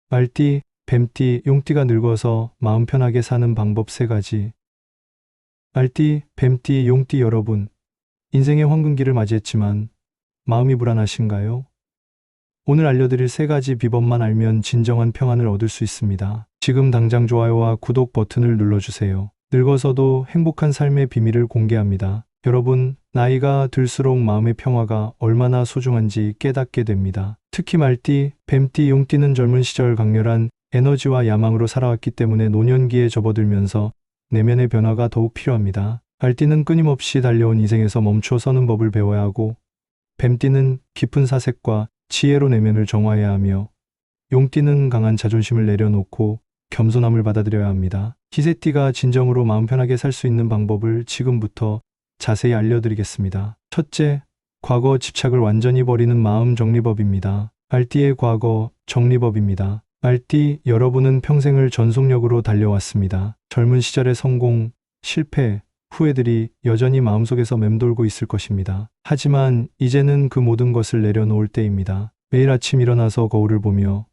말띠, 뱀띠, 용띠가 늙어서 마음 편하게 사는 방법 3가지. 말띠, 뱀띠, 용띠 여러분, 인생의 황금기를 맞이했지만 마음이 불안하신가요? 오늘 알려드릴 3가지 비법만 알면 진정한 평안을 얻을 수 있습니다. 지금 당장 좋아요와 구독 버튼을 눌러주세요. 늙어서도 행복한 삶의 비밀을 공개합니다. 여러분, 나이가 들수록 마음의 평화가 얼마나 소중한지 깨닫게 됩니다. 특히 말띠, 뱀띠, 용띠는 젊은 시절 강렬한 에너지와 야망으로 살아왔기 때문에 노년기에 접어들면서 내면의 변화가 더욱 필요합니다. 말띠는 끊임없이 달려온 인생에서 멈춰 서는 법을 배워야 하고, 뱀띠는 깊은 사색과 지혜로 내면을 정화해야 하며, 용띠는 강한 자존심을 내려놓고 겸손함을 받아들여야 합니다. 희새띠가 진정으로 마음 편하게 살 수 있는 방법을 지금부터 자세히 알려드리겠습니다. 첫째, 과거 집착을 완전히 버리는 마음 정리법입니다. 말띠의 과거 정리법입니다. 말띠, 여러분은 평생을 전속력으로 달려왔습니다. 젊은 시절의 성공, 실패, 후회들이 여전히 마음속에서 맴돌고 있을 것입니다. 하지만 이제는 그 모든 것을 내려놓을 때입니다. 매일 아침 일어나서 거울을 보며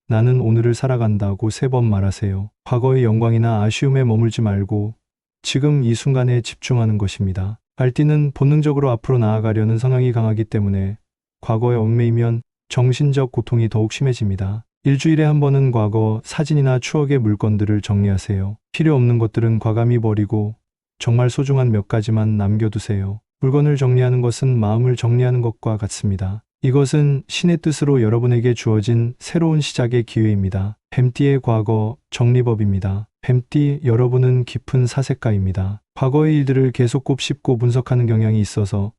나는 오늘을 살아간다고 3번 말하세요. 과거의 영광이나 아쉬움에 머물지 말고 지금 이 순간에 집중하는 것입니다. 말띠는 본능적으로 앞으로 나아가려는 성향이 강하기 때문에 과거에 얽매이면 정신적 고통이 더욱 심해집니다. 일주일에 한 번은 과거 사진이나 추억의 물건들을 정리하세요. 필요 없는 것들은 과감히 버리고 정말 소중한 몇 가지만 남겨두세요. 물건을 정리하는 것은 마음을 정리하는 것과 같습니다. 이것은 신의 뜻으로 여러분에게 주어진 새로운 시작의 기회입니다. 뱀띠의 과거 정리법입니다. 뱀띠, 여러분은 깊은 사색가입니다. 과거의 일들을 계속 곱씹고 분석하는 경향이 있어서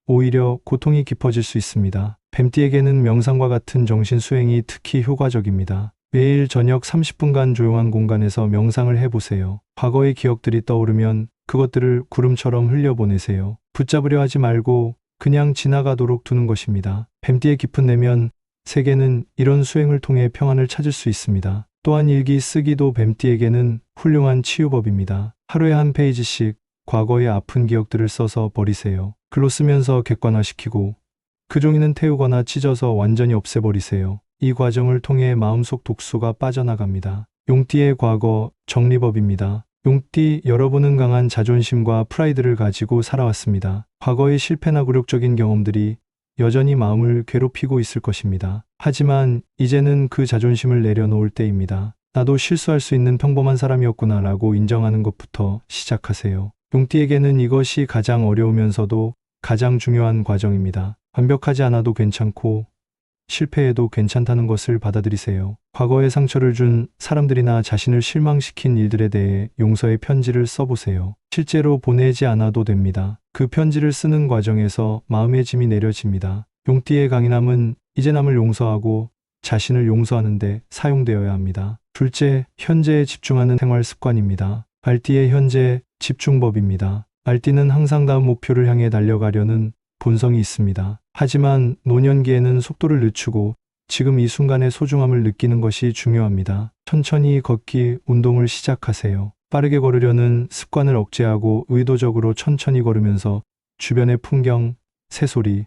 오히려 고통이 깊어질 수 있습니다. 뱀띠에게는 명상과 같은 정신 수행이 특히 효과적입니다. 매일 저녁 30분간 조용한 공간에서 명상을 해보세요. 과거의 기억들이 떠오르면 그것들을 구름처럼 흘려보내세요. 붙잡으려 하지 말고 그냥 지나가도록 두는 것입니다. 뱀띠의 깊은 내면 세계는 이런 수행을 통해 평안을 찾을 수 있습니다. 또한 일기 쓰기도 뱀띠에게는 훌륭한 치유법입니다. 하루에 한 페이지씩 과거의 아픈 기억들을 써서 버리세요. 글로 쓰면서 객관화시키고 그 종이는 태우거나 찢어서 완전히 없애버리세요. 이 과정을 통해 마음속 독소가 빠져나갑니다. 용띠의 과거 정리법입니다. 용띠, 여러분은 강한 자존심과 프라이드를 가지고 살아왔습니다. 과거의 실패나 굴욕적인 경험들이 여전히 마음을 괴롭히고 있을 것입니다. 하지만 이제는 그 자존심을 내려놓을 때입니다. 나도 실수할 수 있는 평범한 사람이었구나 라고 인정하는 것부터 시작하세요. 용띠에게는 이것이 가장 어려우면서도 가장 중요한 과정입니다. 완벽하지 않아도 괜찮고 실패해도 괜찮다는 것을 받아들이세요. 과거에 상처를 준 사람들이나 자신을 실망시킨 일들에 대해 용서의 편지를 써보세요. 실제로 보내지 않아도 됩니다. 그 편지를 쓰는 과정에서 마음의 짐이 내려집니다. 용띠의 강인함은 이제 남을 용서하고 자신을 용서하는 데 사용되어야 합니다. 둘째, 현재에 집중하는 생활 습관입니다. 말띠의 현재 집중법입니다. 말띠는 항상 다음 목표를 향해 달려가려는 본성이 있습니다. 하지만 노년기에는 속도를 늦추고 지금 이 순간의 소중함을 느끼는 것이 중요합니다. 천천히 걷기 운동을 시작하세요. 빠르게 걸으려는 습관을 억제하고 의도적으로 천천히 걸으면서 주변의 풍경, 새소리,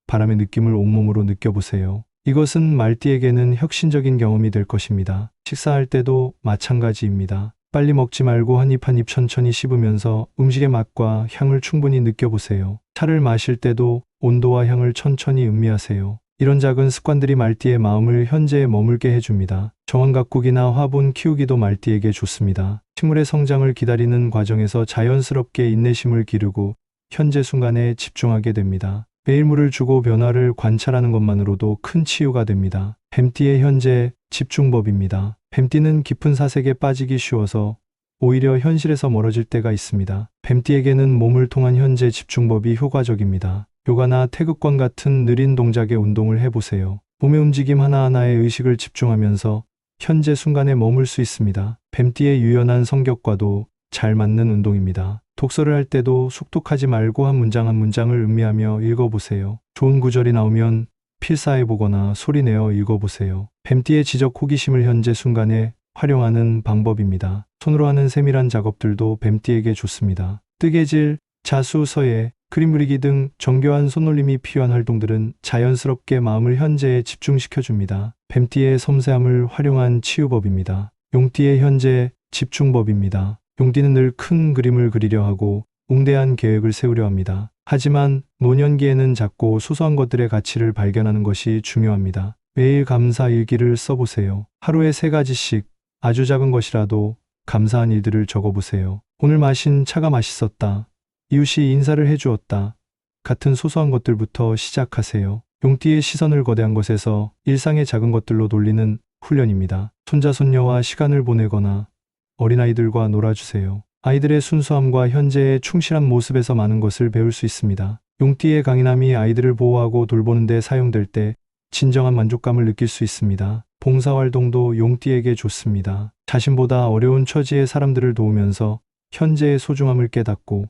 바람의 느낌을 온몸으로 느껴보세요. 이것은 말띠에게는 혁신적인 경험이 될 것입니다. 식사할 때도 마찬가지입니다. 빨리 먹지 말고 한 입 한 입 천천히 씹으면서 음식의 맛과 향을 충분히 느껴보세요. 차를 마실 때도 온도와 향을 천천히 음미하세요. 이런 작은 습관들이 말띠의 마음을 현재에 머물게 해줍니다. 정원 가꾸기나 화분 키우기도 말띠에게 좋습니다. 식물의 성장을 기다리는 과정에서 자연스럽게 인내심을 기르고 현재 순간에 집중하게 됩니다. 매일 물을 주고 변화를 관찰하는 것만으로도 큰 치유가 됩니다. 뱀띠의 현재 집중법입니다. 뱀띠는 깊은 사색에 빠지기 쉬워서 오히려 현실에서 멀어질 때가 있습니다. 뱀띠에게는 몸을 통한 현재 집중법이 효과적입니다. 요가나 태극권 같은 느린 동작의 운동을 해보세요. 몸의 움직임 하나하나에 의식을 집중하면서 현재 순간에 머물 수 있습니다. 뱀띠의 유연한 성격과도 잘 맞는 운동입니다. 독서를 할 때도 속독하지 말고 한 문장 한 문장을 음미하며 읽어보세요. 좋은 구절이 나오면 필사해보거나 소리내어 읽어보세요. 뱀띠의 지적 호기심을 현재 순간에 활용하는 방법입니다. 손으로 하는 세밀한 작업들도 뱀띠에게 좋습니다. 뜨개질, 자수, 서예, 그림 그리기 등 정교한 손놀림이 필요한 활동들은 자연스럽게 마음을 현재에 집중시켜줍니다. 뱀띠의 섬세함을 활용한 치유법입니다. 용띠의 현재 집중법입니다. 용띠는 늘 큰 그림을 그리려 하고 웅대한 계획을 세우려 합니다. 하지만 노년기에는 작고 소소한 것들의 가치를 발견하는 것이 중요합니다. 매일 감사 일기를 써보세요. 하루에 3가지씩 아주 작은 것이라도 감사한 일들을 적어보세요. 오늘 마신 차가 맛있었다. 이웃이 인사를 해주었다. 같은 소소한 것들부터 시작하세요. 용띠의 시선을 거대한 것에서 일상의 작은 것들로 돌리는 훈련입니다. 손자, 손녀와 시간을 보내거나 어린아이들과 놀아주세요. 아이들의 순수함과 현재의 충실한 모습에서 많은 것을 배울 수 있습니다. 용띠의 강인함이 아이들을 보호하고 돌보는 데 사용될 때 진정한 만족감을 느낄 수 있습니다. 봉사활동도 용띠에게 좋습니다. 자신보다 어려운 처지의 사람들을 도우면서 현재의 소중함을 깨닫고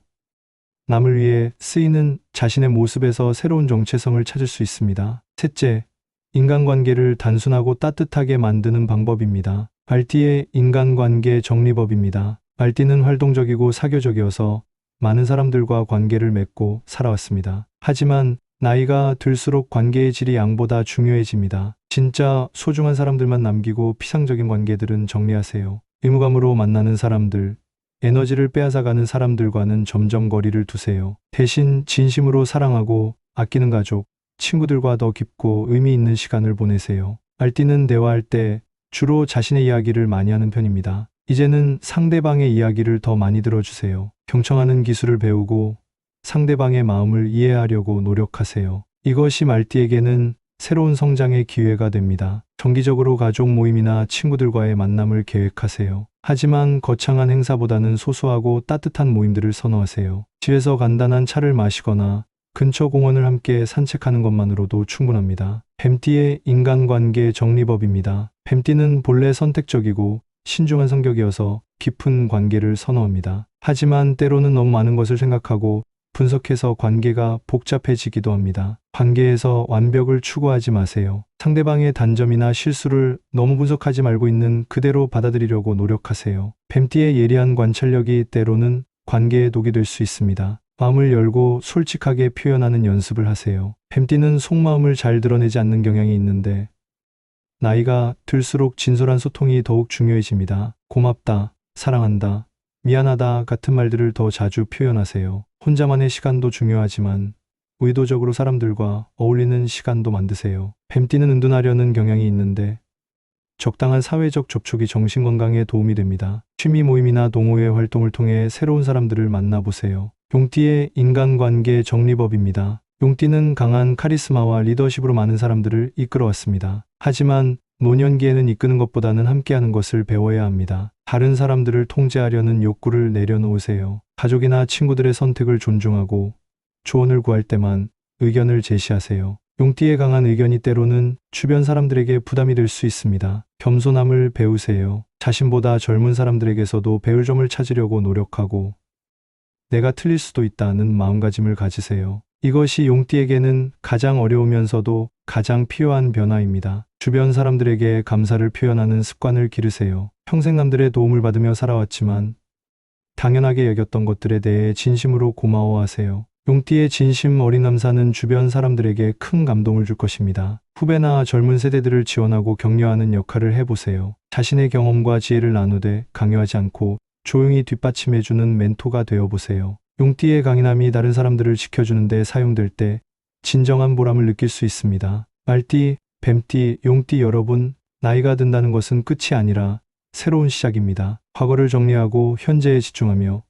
남을 위해 쓰이는 자신의 모습에서 새로운 정체성을 찾을 수 있습니다. 셋째, 인간관계를 단순하고 따뜻하게 만드는 방법입니다. 말띠의 인간관계 정리법입니다. 말띠는 활동적이고 사교적이어서 많은 사람들과 관계를 맺고 살아왔습니다. 하지만 나이가 들수록 관계의 질이 양보다 중요해집니다. 진짜 소중한 사람들만 남기고 피상적인 관계들은 정리하세요. 의무감으로 만나는 사람들, 에너지를 빼앗아가는 사람들과는 점점 거리를 두세요. 대신 진심으로 사랑하고 아끼는 가족, 친구들과 더 깊고 의미 있는 시간을 보내세요. 말띠는 대화할 때 주로 자신의 이야기를 많이 하는 편입니다. 이제는 상대방의 이야기를 더 많이 들어주세요. 경청하는 기술을 배우고 상대방의 마음을 이해하려고 노력하세요. 이것이 말띠에게는 새로운 성장의 기회가 됩니다. 정기적으로 가족 모임이나 친구들과의 만남을 계획하세요. 하지만 거창한 행사보다는 소소하고 따뜻한 모임들을 선호하세요. 집에서 간단한 차를 마시거나 근처 공원을 함께 산책하는 것만으로도 충분합니다. 뱀띠의 인간관계 정리법입니다. 뱀띠는 본래 선택적이고 신중한 성격이어서 깊은 관계를 선호합니다. 하지만 때로는 너무 많은 것을 생각하고 분석해서 관계가 복잡해지기도 합니다. 관계에서 완벽을 추구하지 마세요. 상대방의 단점이나 실수를 너무 분석하지 말고 있는 그대로 받아들이려고 노력하세요. 뱀띠의 예리한 관찰력이 때로는 관계의 독이 될 수 있습니다. 마음을 열고 솔직하게 표현하는 연습을 하세요. 뱀띠는 속마음을 잘 드러내지 않는 경향이 있는데 나이가 들수록 진솔한 소통이 더욱 중요해집니다. 고맙다, 사랑한다, 미안하다 같은 말들을 더 자주 표현하세요. 혼자만의 시간도 중요하지만 의도적으로 사람들과 어울리는 시간도 만드세요. 뱀띠는 은둔하려는 경향이 있는데 적당한 사회적 접촉이 정신건강에 도움이 됩니다. 취미 모임이나 동호회 활동을 통해 새로운 사람들을 만나보세요. 용띠의 인간관계 정리법입니다. 용띠는 강한 카리스마와 리더십으로 많은 사람들을 이끌어왔습니다. 하지만 노년기에는 이끄는 것보다는 함께하는 것을 배워야 합니다. 다른 사람들을 통제하려는 욕구를 내려놓으세요. 가족이나 친구들의 선택을 존중하고 조언을 구할 때만 의견을 제시하세요. 용띠의 강한 의견이 때로는 주변 사람들에게 부담이 될 수 있습니다. 겸손함을 배우세요. 자신보다 젊은 사람들에게서도 배울 점을 찾으려고 노력하고 내가 틀릴 수도 있다는 마음가짐을 가지세요. 이것이 용띠에게는 가장 어려우면서도 가장 필요한 변화입니다. 주변 사람들에게 감사를 표현하는 습관을 기르세요. 평생 남들의 도움을 받으며 살아왔지만 당연하게 여겼던 것들에 대해 진심으로 고마워하세요. 용띠의 진심 어린 감사는 주변 사람들에게 큰 감동을 줄 것입니다. 후배나 젊은 세대들을 지원하고 격려하는 역할을 해보세요. 자신의 경험과 지혜를 나누되 강요하지 않고 조용히 뒷받침해주는 멘토가 되어보세요. 용띠의 강인함이 다른 사람들을 지켜주는 데 사용될 때 진정한 보람을 느낄 수 있습니다. 말띠, 뱀띠, 용띠 여러분, 나이가 든다는 것은 끝이 아니라 새로운 시작입니다. 과거를 정리하고 현재에 집중하며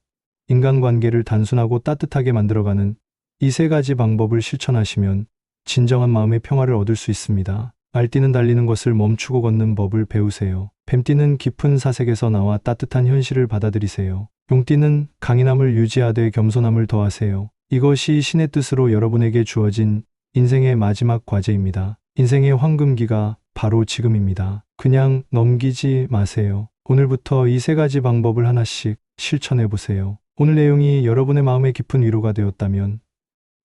인간관계를 단순하고 따뜻하게 만들어가는 이 3가지 방법을 실천하시면 진정한 마음의 평화를 얻을 수 있습니다. 말띠는 달리는 것을 멈추고 걷는 법을 배우세요. 뱀띠는 깊은 사색에서 나와 따뜻한 현실을 받아들이세요. 용띠는 강인함을 유지하되 겸손함을 더하세요. 이것이 신의 뜻으로 여러분에게 주어진 인생의 마지막 과제입니다. 인생의 황금기가 바로 지금입니다. 그냥 넘기지 마세요. 오늘부터 이 3가지 방법을 하나씩 실천해 보세요. 오늘 내용이 여러분의 마음에 깊은 위로가 되었다면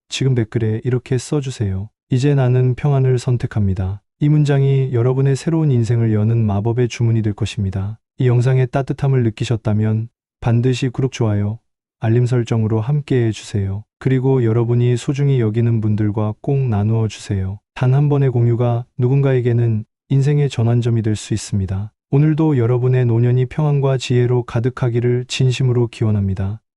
지금 댓글에 이렇게 써주세요. 이제 나는 평안을 선택합니다. 이 문장이 여러분의 새로운 인생을 여는 마법의 주문이 될 것입니다. 이 영상의 따뜻함을 느끼셨다면 반드시 구독, 좋아요, 알림 설정으로 함께 해주세요. 그리고 여러분이 소중히 여기는 분들과 꼭 나누어 주세요. 단 한 번의 공유가 누군가에게는 인생의 전환점이 될 수 있습니다. 오늘도 여러분의 노년이 평안과 지혜로 가득하기를 진심으로 기원합니다.